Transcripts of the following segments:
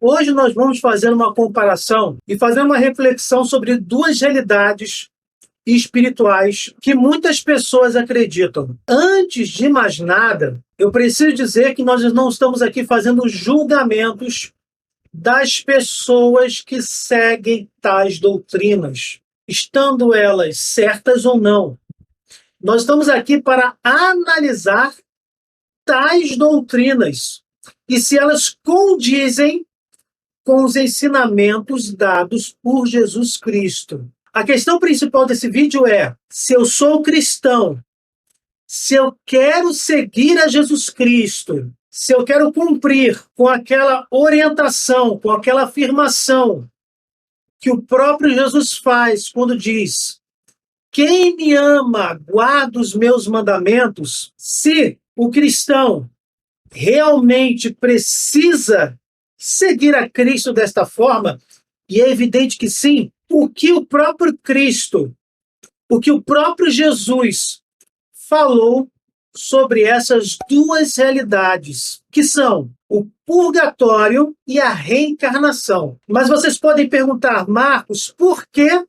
Hoje nós vamos fazer uma comparação e fazer uma reflexão sobre duas realidades espirituais que muitas pessoas acreditam. Antes de mais nada, eu preciso dizer que nós não estamos aqui fazendo julgamentos das pessoas que seguem tais doutrinas, estando elas certas ou não. Nós estamos aqui para analisar tais doutrinas e se elas condizem com os ensinamentos dados por Jesus Cristo. A questão principal desse vídeo é: se eu sou cristão, se eu quero seguir a Jesus Cristo, se eu quero cumprir com aquela orientação, com aquela afirmação que o próprio Jesus faz quando diz: quem me ama, guarda os meus mandamentos. Se o cristão realmente precisa seguir a Cristo desta forma, e é evidente que sim, o que o próprio Cristo, o que o próprio Jesus falou sobre essas duas realidades, que são o purgatório e a reencarnação. Mas vocês podem perguntar: Marcos, por que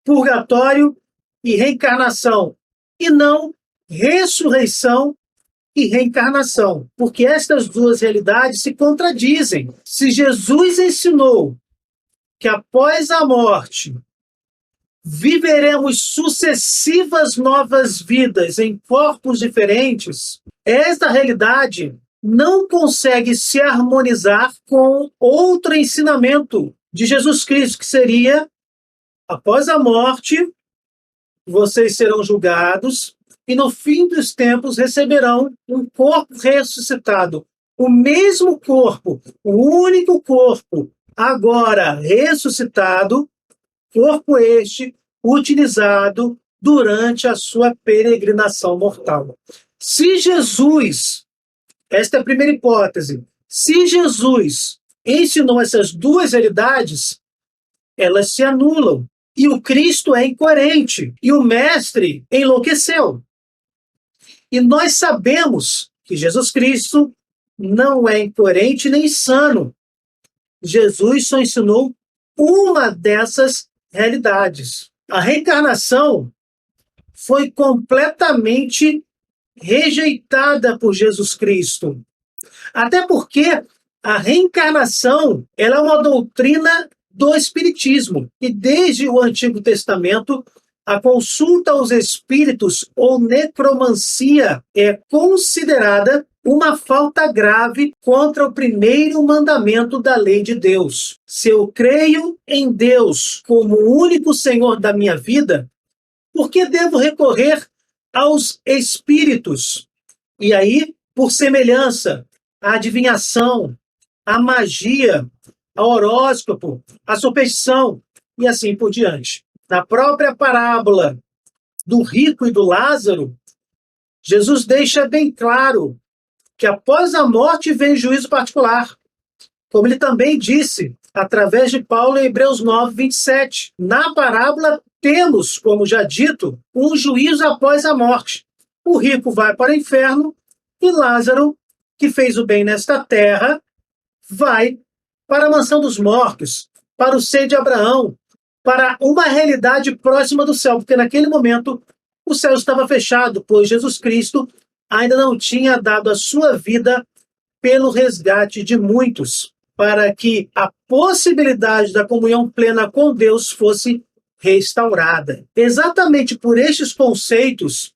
purgatório e reencarnação e não ressurreição e reencarnação? Porque estas duas realidades se contradizem. Se Jesus ensinou que após a morte viveremos sucessivas novas vidas em corpos diferentes, esta realidade não consegue se harmonizar com outro ensinamento de Jesus Cristo, que seria: após a morte, vocês serão julgados e no fim dos tempos receberão um corpo ressuscitado. O mesmo corpo, o único corpo, agora ressuscitado, corpo este utilizado durante a sua peregrinação mortal. Se Jesus, esta é a primeira hipótese, se Jesus ensinou essas duas realidades, elas se anulam. E o Cristo é incoerente. E o Mestre enlouqueceu. E nós sabemos que Jesus Cristo não é incoerente nem insano. Jesus só ensinou uma dessas realidades. A reencarnação foi completamente rejeitada por Jesus Cristo. Até porque a reencarnação ela é uma doutrina do Espiritismo. E desde o Antigo Testamento, a consulta aos espíritos ou necromancia é considerada uma falta grave contra o primeiro mandamento da lei de Deus. Se eu creio em Deus como o único Senhor da minha vida, por que devo recorrer aos espíritos? E aí, por semelhança, a adivinhação, a magia, a horóscopo, a superstição e assim por diante. Na própria parábola do rico e do Lázaro, Jesus deixa bem claro que após a morte vem juízo particular, como ele também disse através de Paulo em Hebreus 9, 27. Na parábola temos, como já dito, um juízo após a morte. O rico vai para o inferno e Lázaro, que fez o bem nesta terra, vai para a mansão dos mortos, para o seio de Abraão, para uma realidade próxima do céu, porque naquele momento o céu estava fechado, pois Jesus Cristo ainda não tinha dado a sua vida pelo resgate de muitos, para que a possibilidade da comunhão plena com Deus fosse restaurada. Exatamente por estes conceitos,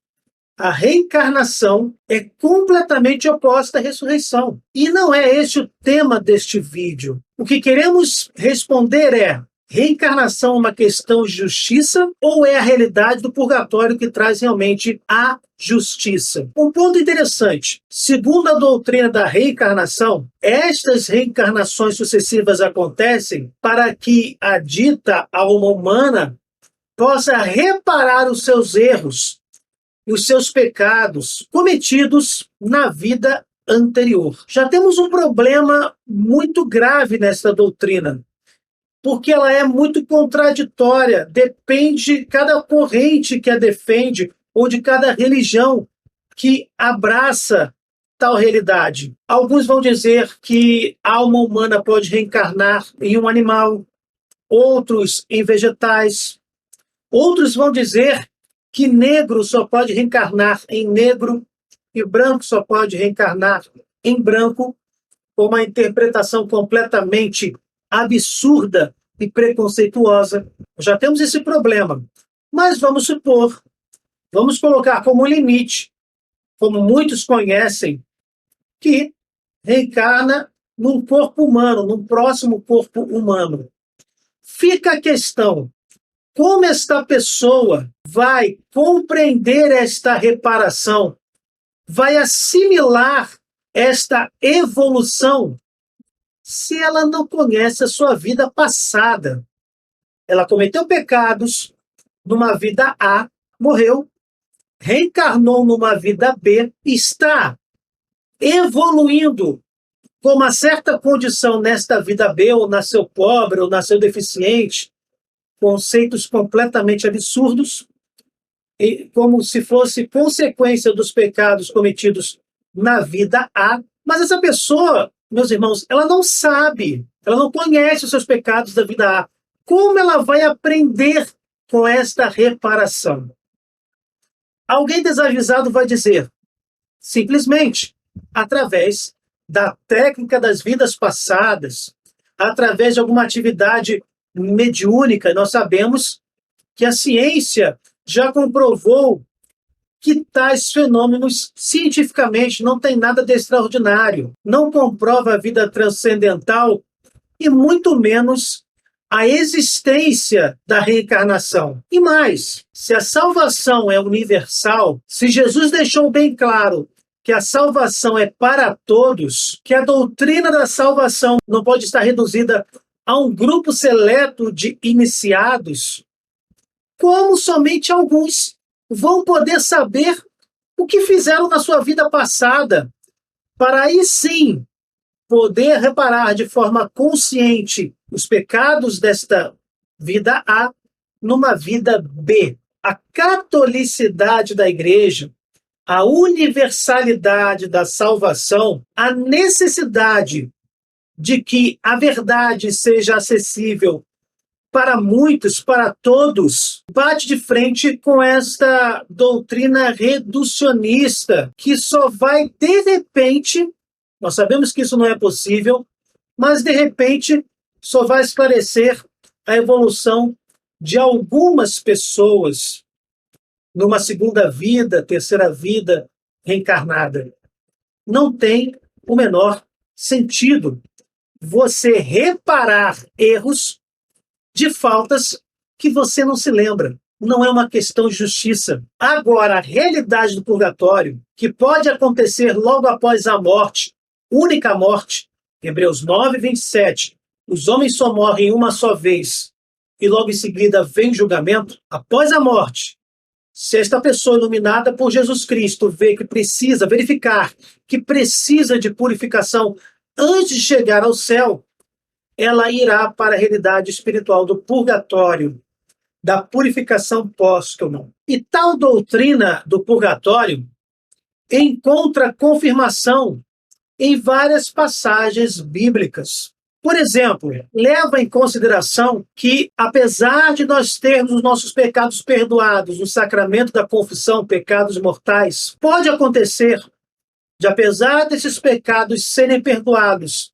a reencarnação é completamente oposta à ressurreição. E não é este o tema deste vídeo. O que queremos responder é: reencarnação é uma questão de justiça ou é a realidade do purgatório que traz realmente a justiça? Um ponto interessante: segundo a doutrina da reencarnação, estas reencarnações sucessivas acontecem para que a dita alma humana possa reparar os seus erros e os seus pecados cometidos na vida anterior. Já temos um problema muito grave nesta doutrina, porque ela é muito contraditória, depende de cada corrente que a defende, ou de cada religião que abraça tal realidade? Alguns vão dizer que a alma humana pode reencarnar em um animal, outros em vegetais. Outros vão dizer que negro só pode reencarnar em negro e branco só pode reencarnar em branco, com uma interpretação completamente absurda e preconceituosa. Já temos esse problema. Mas vamos supor, vamos colocar como limite, como muitos conhecem, que reencarna num corpo humano, num próximo corpo humano. Fica a questão: como esta pessoa vai compreender esta reparação, vai assimilar esta evolução, se ela não conhece a sua vida passada? Ela cometeu pecados numa vida A, morreu, reencarnou numa vida B, está evoluindo com uma certa condição nesta vida B, ou nasceu pobre, ou nasceu deficiente, conceitos completamente absurdos, e como se fosse consequência dos pecados cometidos na vida A. Mas essa pessoa, meus irmãos, ela não sabe, ela não conhece os seus pecados da vida A. Como ela vai aprender com esta reparação? Alguém desavisado vai dizer, simplesmente, através da técnica das vidas passadas, através de alguma atividade mediúnica. Nós sabemos que a ciência já comprovou que tais fenômenos cientificamente não tem nada de extraordinário, não comprova a vida transcendental e muito menos a existência da reencarnação. E mais, se a salvação é universal, se Jesus deixou bem claro que a salvação é para todos, que a doutrina da salvação não pode estar reduzida a um grupo seleto de iniciados, como somente alguns vão poder saber o que fizeram na sua vida passada, para aí sim poder reparar de forma consciente os pecados desta vida A numa vida B. A catolicidade da Igreja, a universalidade da salvação, a necessidade de que a verdade seja acessível para muitos, para todos, bate de frente com esta doutrina reducionista, que só vai, de repente, nós sabemos que isso não é possível, mas de repente só vai esclarecer a evolução de algumas pessoas numa segunda vida, terceira vida reencarnada. Não tem o menor sentido você reparar erros de faltas que você não se lembra. Não é uma questão de justiça. Agora, a realidade do purgatório, que pode acontecer logo após a morte, única morte, Hebreus 9, 27, os homens só morrem uma só vez, e logo em seguida vem julgamento. Após a morte, se esta pessoa iluminada por Jesus Cristo vê que precisa verificar, que precisa de purificação antes de chegar ao céu, ela irá para a realidade espiritual do purgatório, da purificação póstuma. E tal doutrina do purgatório encontra confirmação em várias passagens bíblicas. Por exemplo, leva em consideração que, apesar de nós termos os nossos pecados perdoados no sacramento da confissão, pecados mortais, pode acontecer de, apesar desses pecados serem perdoados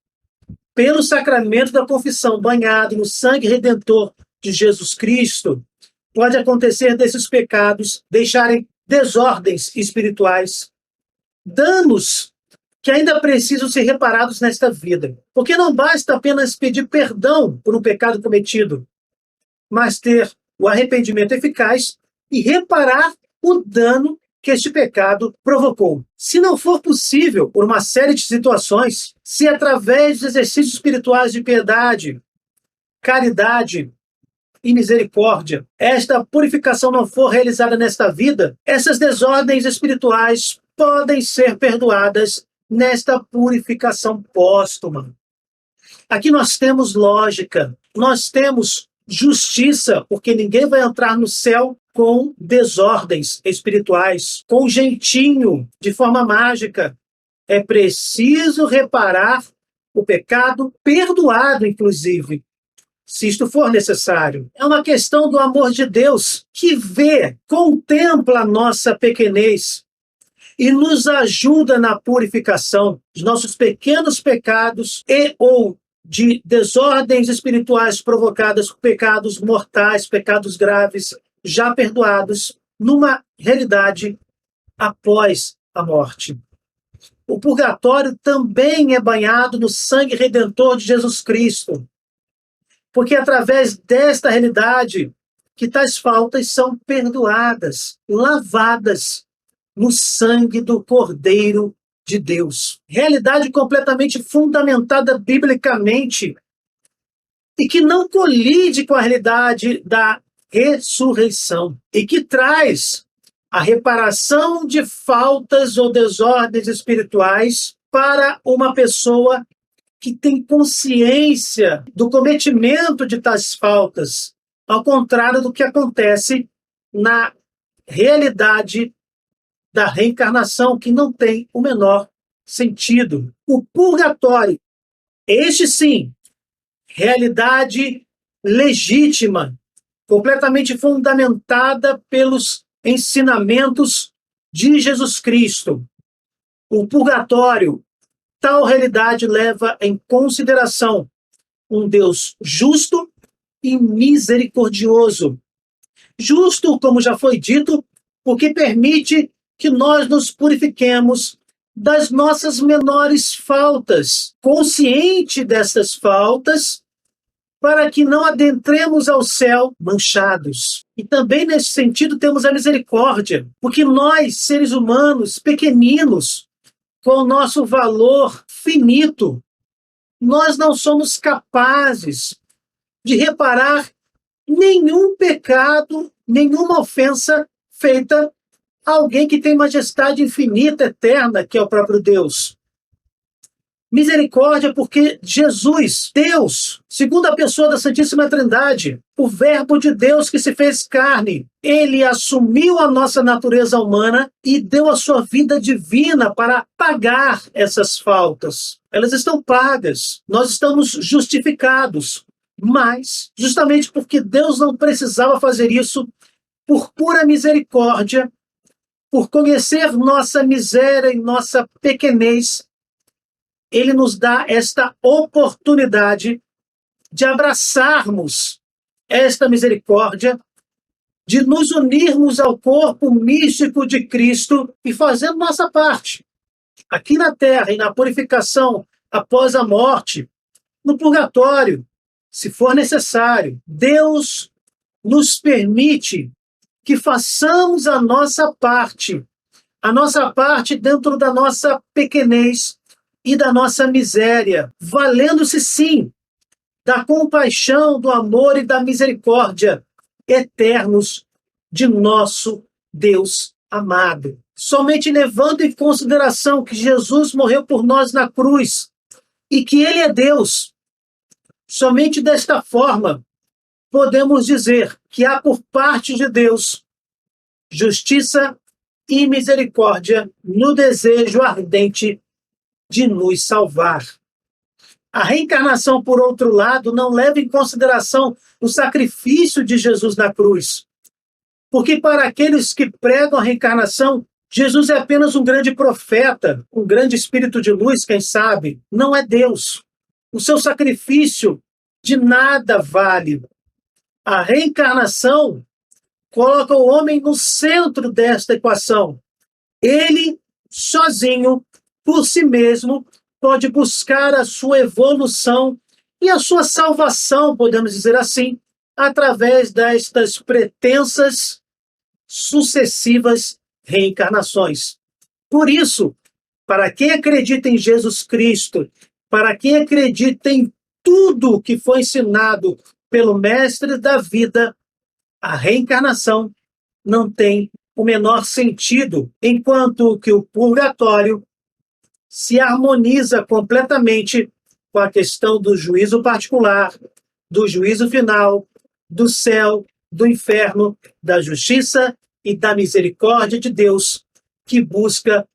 pelo sacramento da confissão, banhado no sangue redentor de Jesus Cristo, pode acontecer desses pecados deixarem desordens espirituais, danos que ainda precisam ser reparados nesta vida. Porque não basta apenas pedir perdão por um pecado cometido, mas ter o arrependimento eficaz e reparar o dano que este pecado provocou. Se não for possível, por uma série de situações, se através dos exercícios espirituais de piedade, caridade e misericórdia, esta purificação não for realizada nesta vida, essas desordens espirituais podem ser perdoadas nesta purificação póstuma. Aqui nós temos lógica, nós temos justiça, porque ninguém vai entrar no céu com desordens espirituais, com jeitinho, de forma mágica. É preciso reparar o pecado, perdoado, inclusive, se isto for necessário. É uma questão do amor de Deus, que vê, contempla a nossa pequenez e nos ajuda na purificação dos nossos pequenos pecados e ou de desordens espirituais provocadas por pecados mortais, pecados graves, já perdoados, numa realidade após a morte. O purgatório também é banhado no sangue redentor de Jesus Cristo, porque é através desta realidade que tais faltas são perdoadas, lavadas no sangue do Cordeiro de Deus. Realidade completamente fundamentada biblicamente e que não colide com a realidade da ressurreição e que traz a reparação de faltas ou desordens espirituais para uma pessoa que tem consciência do cometimento de tais faltas, ao contrário do que acontece na realidade da reencarnação, que não tem o menor sentido. O purgatório, este sim, realidade legítima, completamente fundamentada pelos ensinamentos de Jesus Cristo. O purgatório, tal realidade leva em consideração um Deus justo e misericordioso. Justo, como já foi dito, porque permite que nós nos purifiquemos das nossas menores faltas, consciente dessas faltas, para que não adentremos ao céu manchados. E também nesse sentido temos a misericórdia, porque nós, seres humanos, pequeninos, com o nosso valor finito, nós não somos capazes de reparar nenhum pecado, nenhuma ofensa feita a alguém que tem majestade infinita, eterna, que é o próprio Deus. Misericórdia porque Jesus, Deus, segunda pessoa da Santíssima Trindade, o Verbo de Deus que se fez carne, ele assumiu a nossa natureza humana e deu a sua vida divina para pagar essas faltas. Elas estão pagas, nós estamos justificados, mas justamente porque Deus não precisava fazer isso, por pura misericórdia, por conhecer nossa miséria e nossa pequenez, ele nos dá esta oportunidade de abraçarmos esta misericórdia, de nos unirmos ao corpo místico de Cristo e fazendo nossa parte. Aqui na terra e na purificação após a morte, no purgatório, se for necessário, Deus nos permite que façamos a nossa parte dentro da nossa pequenez e da nossa miséria, valendo-se sim da compaixão, do amor e da misericórdia eternos de nosso Deus amado. Somente levando em consideração que Jesus morreu por nós na cruz e que Ele é Deus, somente desta forma podemos dizer que há por parte de Deus justiça e misericórdia no desejo ardente de nos salvar. A reencarnação, por outro lado, não leva em consideração o sacrifício de Jesus na cruz. Porque para aqueles que pregam a reencarnação, Jesus é apenas um grande profeta, um grande espírito de luz, quem sabe, não é Deus. O seu sacrifício de nada vale. A reencarnação coloca o homem no centro desta equação. Ele, sozinho, por si mesmo, pode buscar a sua evolução e a sua salvação, podemos dizer assim, através destas pretensas, sucessivas reencarnações. Por isso, para quem acredita em Jesus Cristo, para quem acredita em tudo que foi ensinado pelo Mestre da vida, a reencarnação não tem o menor sentido, enquanto que o purgatório se harmoniza completamente com a questão do juízo particular, do juízo final, do céu, do inferno, da justiça e da misericórdia de Deus, que busca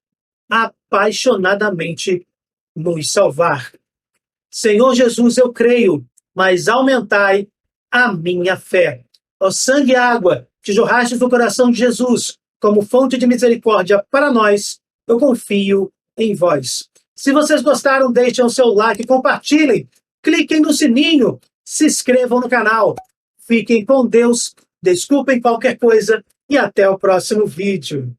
a apaixonadamente nos salvar. Senhor Jesus, eu creio, mas aumentai a minha fé. Ó sangue e água que jorrastes do coração de Jesus como fonte de misericórdia para nós, eu confio em vós. Se vocês gostaram, deixem o seu like, compartilhem, cliquem no sininho, se inscrevam no canal. Fiquem com Deus, desculpem qualquer coisa e até o próximo vídeo.